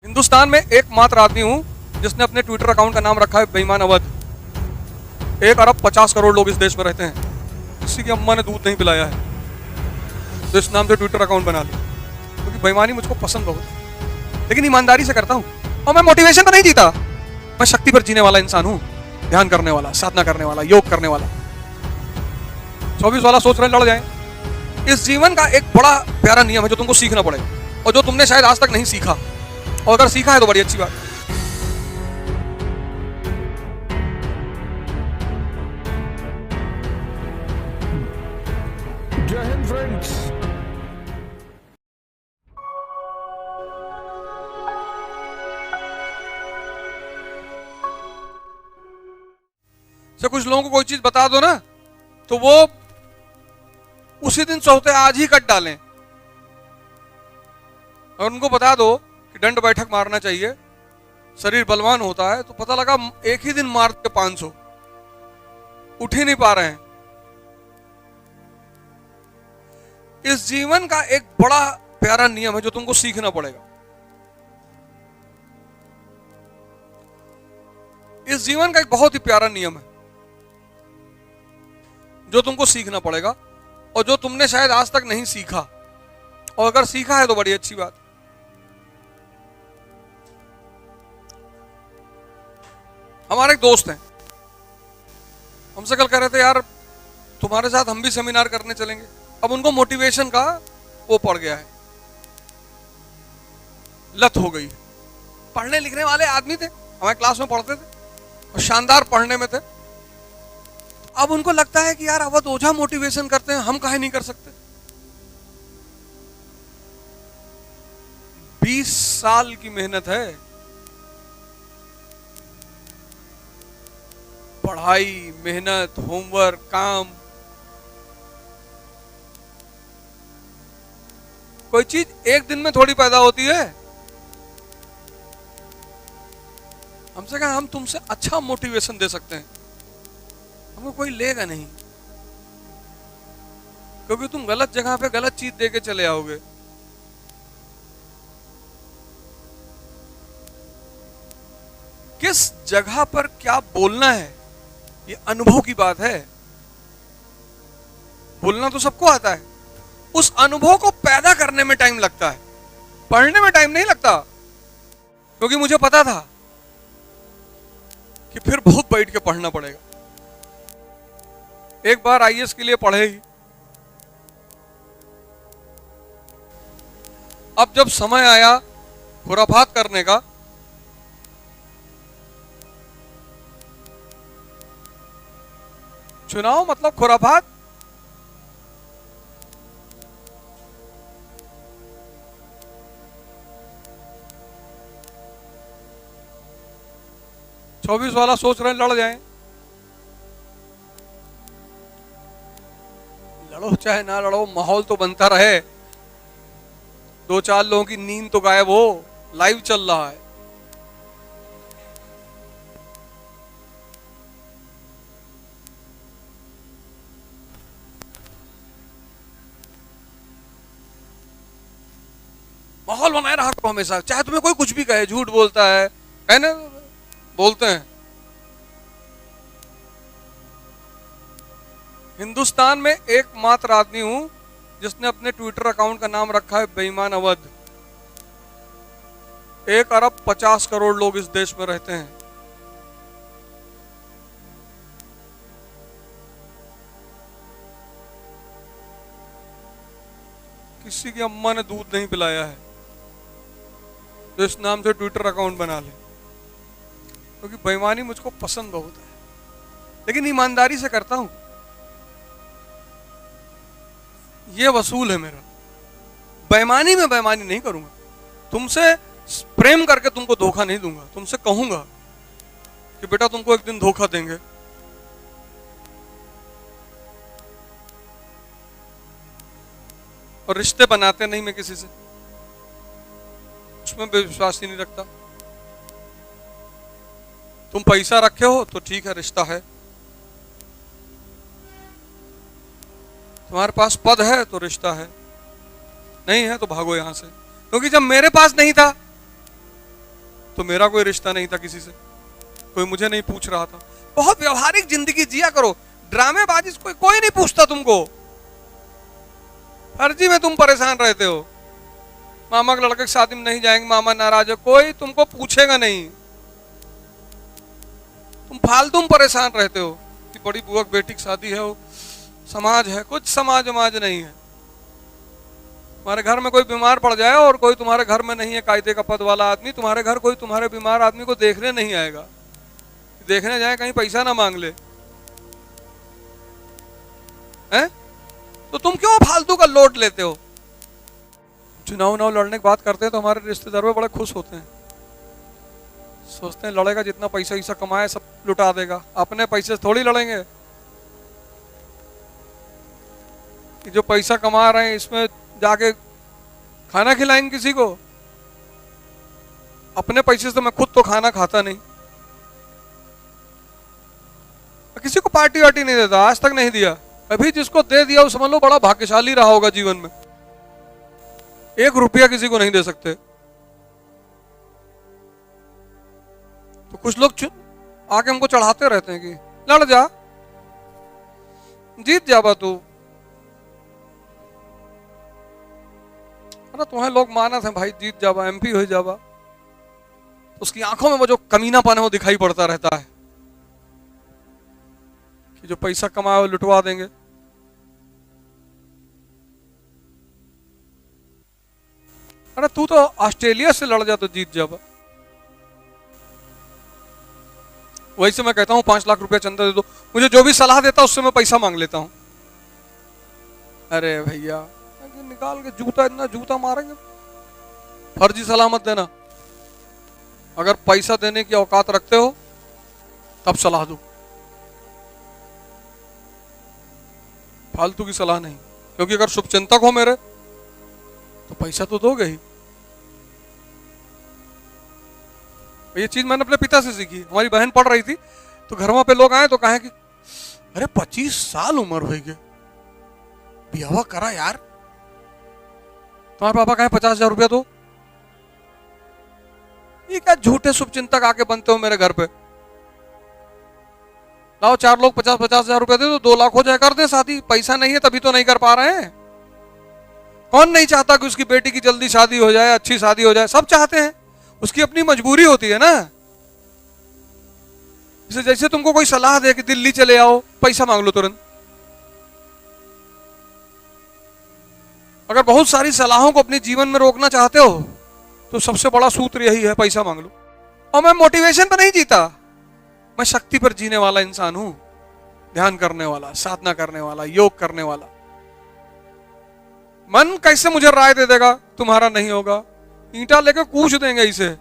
हिंदुस्तान में एकमात्र आदमी हूं जिसने अपने ट्विटर अकाउंट का नाम रखा है बेईमान अवध। 1 अरब 50 करोड़ लोग इस देश में रहते हैं। किसी की अम्मा ने दूध नहीं पिलाया है तो इस नाम से ट्विटर अकाउंट बना लिया, क्योंकि बेईमानी मुझको पसंद बहुत है, लेकिन ईमानदारी से करता हूं। और मैं मोटिवेशन पर नहीं जीता, मैं शक्ति पर जीने वाला इंसान हूं। ध्यान करने वाला, साधना करने वाला, योग करने वाला। 24 वाला सोच रहे लड़ जाए। इस जीवन का एक बड़ा प्यारा नियम है जो तुमको सीखना पड़ेगा, और जो तुमने शायद आज तक नहीं सीखा, और अगर सीखा है तो बड़ी अच्छी बात। जय हिंद फ्रेंड्स। से कुछ लोगों को कोई चीज बता दो ना तो वो उसी दिन सोते आज ही कट डालें। और उनको बता दो कि दंड बैठक मारना चाहिए, शरीर बलवान होता है, तो पता लगा एक ही दिन मार के 500 उठ ही नहीं पा रहे हैं। इस जीवन का एक बड़ा प्यारा नियम है जो तुमको सीखना पड़ेगा। इस जीवन का एक बहुत ही प्यारा नियम है जो तुमको सीखना पड़ेगा, और जो तुमने शायद आज तक नहीं सीखा, और अगर सीखा है तो बड़ी अच्छी बात। हमारे एक दोस्त हैं, हमसे कल कह रहे थे यार तुम्हारे साथ हम भी सेमिनार करने चलेंगे। अब उनको मोटिवेशन का वो पड़ गया है, लत हो गई। पढ़ने लिखने वाले आदमी थे, हमारे क्लास में पढ़ते थे और शानदार पढ़ने में थे। अब उनको लगता है कि यार अवध ओझा मोटिवेशन करते हैं, हम काहे नहीं कर सकते। 20 साल की मेहनत है, पढ़ाई, मेहनत, होमवर्क, काम। कोई चीज एक दिन में थोड़ी पैदा होती है। हमसे कहा हम तुमसे अच्छा मोटिवेशन दे सकते हैं, हमको कोई लेगा नहीं, क्योंकि तुम गलत जगह पे गलत चीज दे के चले आओगे। किस जगह पर क्या बोलना है ये अनुभव की बात है। बोलना तो सबको आता है, उस अनुभव को पैदा करने में टाइम लगता है, पढ़ने में टाइम नहीं लगता। क्योंकि मुझे पता था कि फिर बहुत बैठ के पढ़ना पड़ेगा। एक बार आईएएस के लिए पढ़े ही, अब जब समय आया खुराफात करने का, चुनाव मतलब खुराफात। चौबीस वाला सोच रहे लड़ जाएं। लड़ो चाहे ना लड़ो, माहौल तो बनता रहे। 2-4 लोगों की नींद तो गायब हो, लाइव चल रहा है। माहौल बनाए रहा करो हमेशा, चाहे तुम्हें कोई कुछ भी कहे। झूठ बोलता है कहने बोलते हैं। हिंदुस्तान में एकमात्र आदमी हूं जिसने अपने ट्विटर अकाउंट का नाम रखा है बेईमान अवध। 1 अरब 50 करोड़ लोग इस देश में रहते हैं। किसी की अम्मा ने दूध नहीं पिलाया है तो इस नाम से ट्विटर अकाउंट बना ले, क्योंकि बेईमानी मुझको पसंद बहुत है, लेकिन ईमानदारी से करता हूं। ये वसूल है मेरा। बेईमानी में बेईमानी नहीं करूंगा। तुमसे प्रेम करके तुमको धोखा नहीं दूंगा। तुमसे कहूंगा कि बेटा तुमको एक दिन धोखा देंगे, और रिश्ते बनाते नहीं मैं किसी से, उसमें विश्वास ही नहीं रखता। तुम पैसा रखे हो तो ठीक है, रिश्ता है। तुम्हारे पास पद है तो रिश्ता है, नहीं है तो भागो यहां से। क्योंकि जब मेरे पास नहीं था तो मेरा कोई रिश्ता नहीं था किसी से, कोई मुझे नहीं पूछ रहा था। बहुत व्यवहारिक जिंदगी जिया करो, ड्रामेबाजी कोई नहीं पूछता तुमको, फर्जी में तुम परेशान रहते हो। मामा के लड़के की शादी में नहीं जाएंगे, मामा नाराज है, कोई तुमको पूछेगा नहीं, तुम फालतू में परेशान रहते हो कि बड़ी बुआ की बेटी की शादी है, वो समाज है, कुछ समाज वमाज नहीं है। तुम्हारे घर में कोई बीमार पड़ जाए और कोई तुम्हारे घर में नहीं है कायदे का पद वाला आदमी, तुम्हारे घर कोई तुम्हारे बीमार आदमी को देखने नहीं आएगा, देखने जाए कहीं पैसा ना मांग ले हैं? तो तुम क्यों फालतू का लोड लेते हो? चुनाव लड़ने की बात करते हैं तो हमारे रिश्तेदार में बड़े खुश होते हैं, सोचते हैं लड़ेगा जितना पैसा वैसा कमाए सब लुटा देगा, अपने पैसे से थोड़ी लड़ेंगे। कि जो पैसा कमा रहे हैं इसमें जाके खाना खिलाएंगे किसी को? अपने पैसे से तो मैं खुद तो खाना खाता नहीं, किसी को पार्टी वार्टी नहीं देता, आज तक नहीं दिया। अभी जिसको दे दिया वो समझ लो बड़ा भाग्यशाली रहा होगा जीवन में। 1 रुपया किसी को नहीं दे सकते। तो कुछ लोग आके हमको चढ़ाते रहते हैं कि लड़ जा, जीत जाबा तू। अरे तुम्हें लोग माना थे भाई, जीत जाबा, MP हो जाबा। उसकी आंखों में वो जो कमीनापन है वो दिखाई पड़ता रहता है कि जो पैसा कमाए वो लुटवा देंगे। अरे तू तो ऑस्ट्रेलिया से लड़ जा तो जीत जाबा। वही से मैं कहता हूं 5 लाख रुपया चंदा दे दो, मुझे जो भी सलाह देता उससे मैं पैसा मांग लेता हूं। अरे भैया निकाल के जूता, इतना जूता मारेंगे, फर्जी सलाह मत देना। अगर पैसा देने की औकात रखते हो तब सलाह दो, फालतू की सलाह नहीं। क्योंकि अगर शुभचिंतक हो मेरे तो पैसा तो दोगे ही। ये चीज मैंने अपने पिता से सीखी। हमारी बहन पढ़ रही थी तो घर पे लोग आए तो कहे कि अरे 25 साल उम्र हो गई, ब्याह करा यार। तुम्हारे पापा कहे 50,000 रुपया दो। ये क्या झूठे शुभचिंतक आके बनते हो मेरे घर पे। लाओ 4 लोग 50,000 रुपया दे दो, 2 लाख हो जाए, कर दे शादी। पैसा नहीं है तभी तो नहीं कर पा रहे हैं। कौन नहीं चाहता कि उसकी बेटी की जल्दी शादी हो जाए, अच्छी शादी हो जाए, सब चाहते हैं। उसकी अपनी मजबूरी होती है ना। जैसे तुमको कोई सलाह दे कि दिल्ली चले आओ, पैसा मांग लो तुरंत। अगर बहुत सारी सलाहों को अपने जीवन में रोकना चाहते हो तो सबसे बड़ा सूत्र यही है, पैसा मांग लो। और मैं मोटिवेशन पर नहीं जीता, मैं शक्ति पर जीने वाला इंसान हूं। ध्यान करने वाला, साधना करने वाला, योग करने वाला। मन कैसे मुझे राय दे देगा तुम्हारा नहीं होगा, ईंटा लेकर कूच देंगे इसे।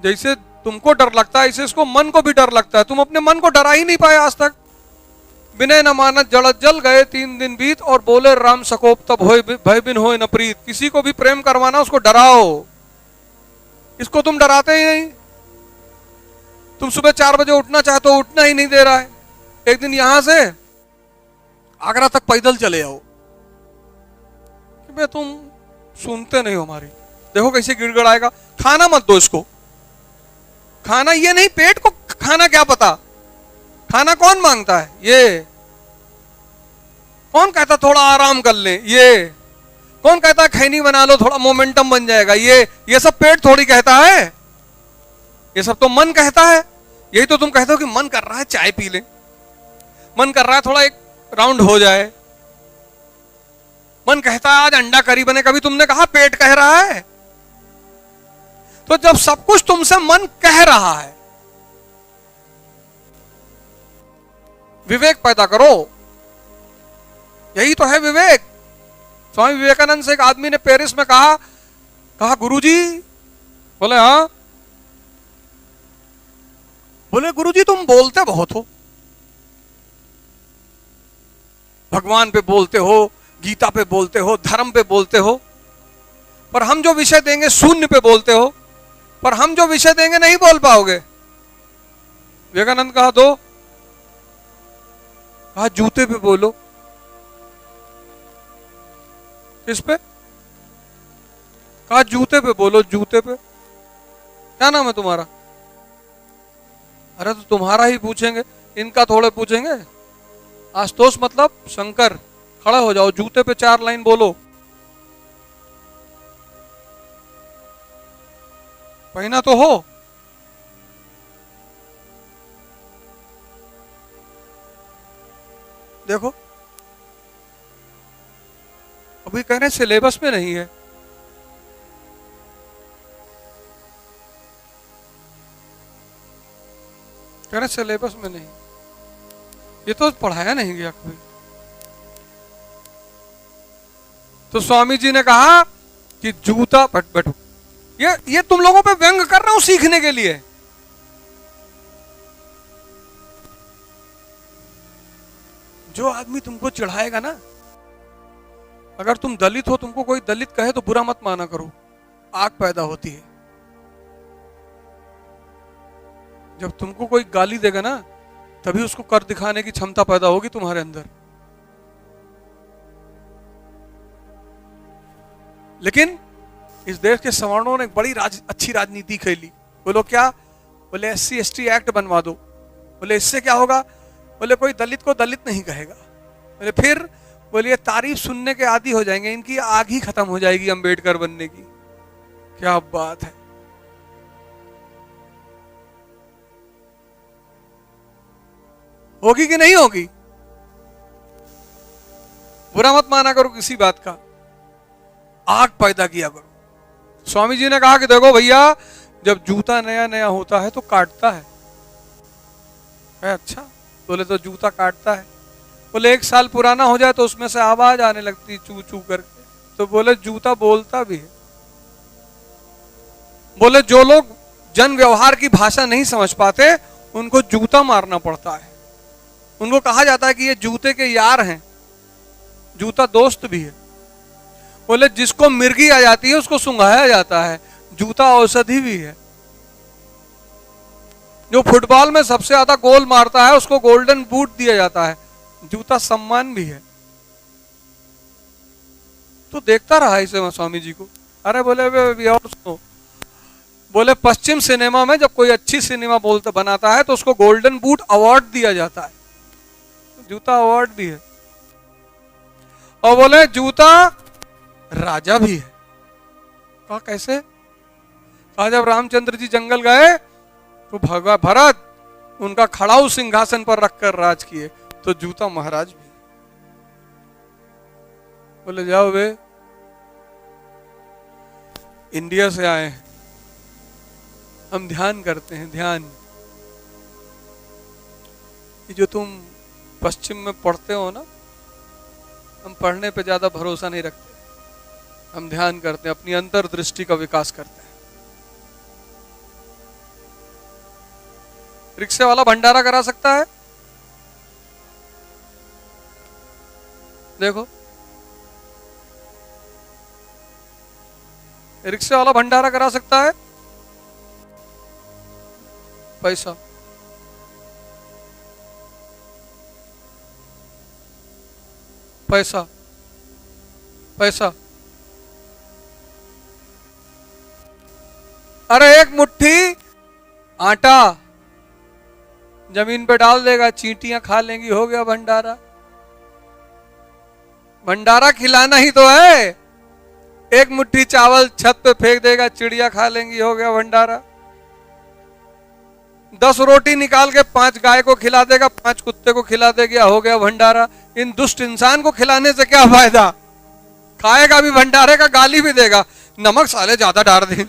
जैसे तुमको डर लगता है ऐसे इसको मन को भी डर लगता है। तुम अपने मन को डरा ही नहीं पाए आज तक। विनय न मानत जड़त जल गए 3 दिन बीत, और बोले राम सकोप तब होय भय बिन होय न प्रीत। किसी को भी प्रेम करवाना उसको डराओ, इसको तुम डराते ही नहीं। तुम सुबह 4 बजे उठना चाहते हो, उठना ही नहीं दे रहा है। एक दिन यहां से आगरा तक पैदल चले आओ, तुम सुनते नहीं हो हमारी। देखो कैसे गिड़गिड़ाएगा। खाना मत दो इसको। खाना ये नहीं, पेट को खाना क्या पता, खाना कौन मांगता है? ये कौन कहता थोड़ा आराम कर ले? ये कौन कहता खैनी बना लो थोड़ा मोमेंटम बन जाएगा? ये सब पेट थोड़ी कहता है, ये सब तो मन कहता है। यही तो तुम कहते हो कि मन कर रहा है चाय पी ले, मन कर रहा है थोड़ा एक राउंड हो जाए, मन कहता है आज अंडा करी बने। कभी तुमने कहा पेट कह रहा है? तो जब सब कुछ तुमसे मन कह रहा है, विवेक पैदा करो। यही तो है विवेक। स्वामी विवेकानंद से एक आदमी ने पेरिस में कहा गुरुजी। बोले हाँ। बोले गुरुजी तुम बोलते बहुत हो, भगवान पे बोलते हो, गीता पे बोलते हो, धर्म पे बोलते हो, पर हम जो विषय देंगे शून्य पे बोलते हो, पर हम जो विषय देंगे नहीं बोल पाओगे। विवेकानंद कहा दो। कहा जूते पे बोलो। किस पे? कहा जूते पे बोलो, जूते पे। क्या नाम है तुम्हारा? अरे तो तुम्हारा ही पूछेंगे, इनका थोड़े पूछेंगे। आशुतोष मतलब शंकर। खड़ा हो जाओ, जूते पे 4 लाइन बोलो। पहना तो हो। देखो अभी कह रहे हैं सिलेबस में नहीं है। कह रहे सिलेबस में नहीं, ये तो पढ़ाया नहीं गया कभी। तो स्वामी जी ने कहा कि जूता बैठो, ये तुम लोगों पे व्यंग कर रहा हूं सीखने के लिए। जो आदमी तुमको चिढ़ाएगा ना, अगर तुम दलित हो, तुमको कोई दलित कहे तो बुरा मत माना करो, आग पैदा होती है। जब तुमको कोई गाली देगा ना, तभी उसको कर दिखाने की क्षमता पैदा होगी तुम्हारे अंदर। लेकिन इस देश के सवर्णों ने एक बड़ी अच्छी राजनीति खेली। बोलो क्या? बोले SC ST एक्ट बनवा दो। बोले इससे क्या होगा? बोले कोई दलित को दलित नहीं कहेगा। बोले फिर? बोले तारीफ सुनने के आदी हो जाएंगे, इनकी आग ही खत्म हो जाएगी अंबेडकर बनने की। क्या बात है। होगी कि नहीं होगी? बुरा मत माना करो किसी बात का, आग पैदा किया करो। स्वामी जी ने कहा कि देखो भैया, जब जूता नया नया होता है तो काटता है। अच्छा, बोले तो जूता काटता है। बोले 1 साल पुराना हो जाए तो उसमें से आवाज आने लगती चू चू करके। तो बोले जूता बोलता भी है। बोले जो लोग जन व्यवहार की भाषा नहीं समझ पाते, उनको जूता मारना पड़ता है। उनको कहा जाता है कि ये जूते के यार हैं, जूता दोस्त भी है। बोले जिसको मिर्गी आ जाती है उसको सुंघाया जाता है, जूता औषधि भी है। जो फुटबॉल में सबसे ज्यादा गोल मारता है उसको गोल्डन बूट दिया जाता है, जूता सम्मान भी है। तो देखता रहा इसे मैं स्वामी जी को। अरे बोले और सुनो, बोले पश्चिम सिनेमा में जब कोई अच्छी सिनेमा बोलता बनाता है तो उसको गोल्डन बूट अवार्ड दिया जाता है, जूता अवार्ड भी है। और बोले जूता राजा भी है। कहा कैसे? कहा जब रामचंद्र जी जंगल गए तो भरत उनका खड़ाऊ सिंहासन पर रखकर राज किए, तो जूता महाराज भी। बोले जाओ वे, इंडिया से आए हैं, हम ध्यान करते हैं, ध्यान। ये जो तुम पश्चिम में पढ़ते हो ना, हम पढ़ने पे ज्यादा भरोसा नहीं रखते, हम ध्यान करते हैं, अपनी अंतर्दृष्टि का विकास करते हैं। रिक्शे वाला भंडारा करा सकता है? देखो, रिक्शे वाला भंडारा करा सकता है? पैसा। पैसा पैसा। अरे एक मुट्ठी आटा जमीन पे डाल देगा, चींटियां खा लेंगी, हो गया भंडारा। भंडारा खिलाना ही तो है। एक मुट्ठी चावल छत पे फेंक देगा, चिड़िया खा लेंगी, हो गया भंडारा। 10 रोटी निकाल के 5 गाय को खिला देगा, 5 कुत्ते को खिला देगा, हो गया भंडारा। इन दुष्ट इंसान को खिलाने से क्या फायदा? खाएगा भी भंडारे का, गाली भी देगा, नमक साले ज्यादा डाल दे।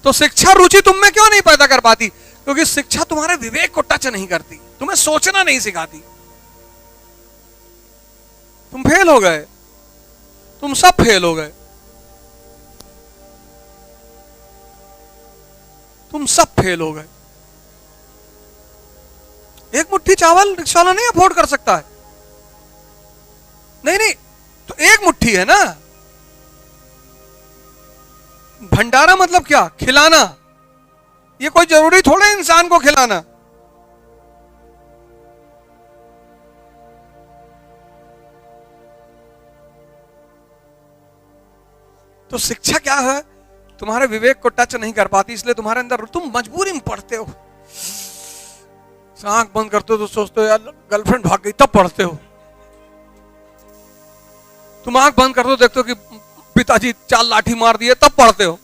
तो शिक्षा रुचि तुम में क्यों नहीं पैदा कर पाती? क्योंकि शिक्षा तुम्हारे विवेक को टच नहीं करती, तुम्हें सोचना नहीं सिखाती। तुम फेल हो गए, तुम सब फेल हो गए, तुम सब फेल हो गए। एक मुट्ठी चावल रिक्शा वाला नहीं अफोर्ड कर सकता है। नहीं नहीं, तो एक मुट्ठी है ना। भंडारा मतलब क्या? खिलाना। ये कोई जरूरी थोड़ा इंसान को खिलाना। तो शिक्षा क्या है? तुम्हारे विवेक को टच नहीं कर पाती, इसलिए तुम्हारे अंदर, तुम मजबूरी में पढ़ते हो। आंख बंद करते हो तो सोचते हो यार गर्लफ्रेंड भाग गई, तब पढ़ते हो। तुम आंख बंद करते हो, देखते हो कि पिताजी 4 लाठी मार दिए, तब पढ़ते हो।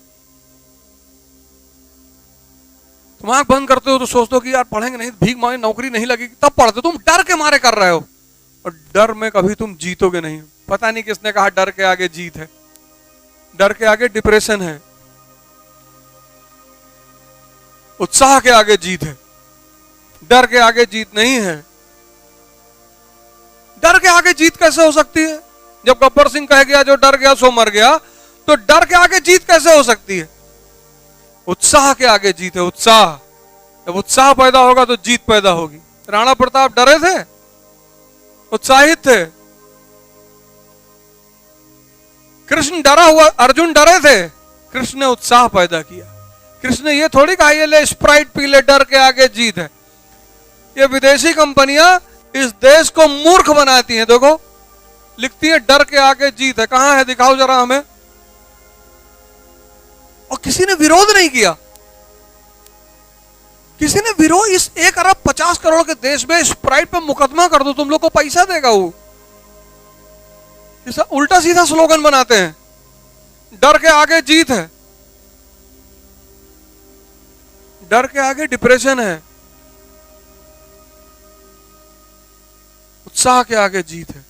तुम आंख बंद करते हो तो सोचते हो कि यार पढ़ेंगे नहीं, भीख मांगे नौकरी नहीं लगेगी, तब पढ़ते हो। तुम डर के मारे कर रहे हो, और डर में कभी तुम जीतोगे नहीं। पता नहीं किसने कहा डर के आगे जीत है। डर के आगे डिप्रेशन है, उत्साह के आगे जीत है, डर के आगे जीत नहीं है। डर के आगे जीत कैसे हो सकती है? जब गब्बर सिंह कह गया जो डर गया सो मर गया, तो डर के आगे जीत कैसे हो सकती है? उत्साह के आगे जीत है, उत्साह। जब उत्साह पैदा होगा तो जीत पैदा होगी। राणा प्रताप डरे थे, उत्साहित थे। कृष्ण डरा हुआ, अर्जुन डरे थे, कृष्ण ने उत्साह पैदा किया। कृष्ण ने ये थोड़ी कहा ये ले स्प्राइट पी ले, डर के आगे जीत है। ये विदेशी कंपनियां इस देश को मूर्ख बनाती हैं। देखो लिखती है डर के आगे जीत है, कहां है दिखाओ जरा हमें। और किसी ने विरोध नहीं किया, किसी ने विरोध। इस 1 अरब 50 करोड़ के देश में स्प्राइट पे मुकदमा कर दो, तुम लोग को पैसा देगा वो। उल्टा सीधा स्लोगन बनाते हैं, डर के आगे जीत है। डर के आगे डिप्रेशन है, उत्साह के आगे जीत है।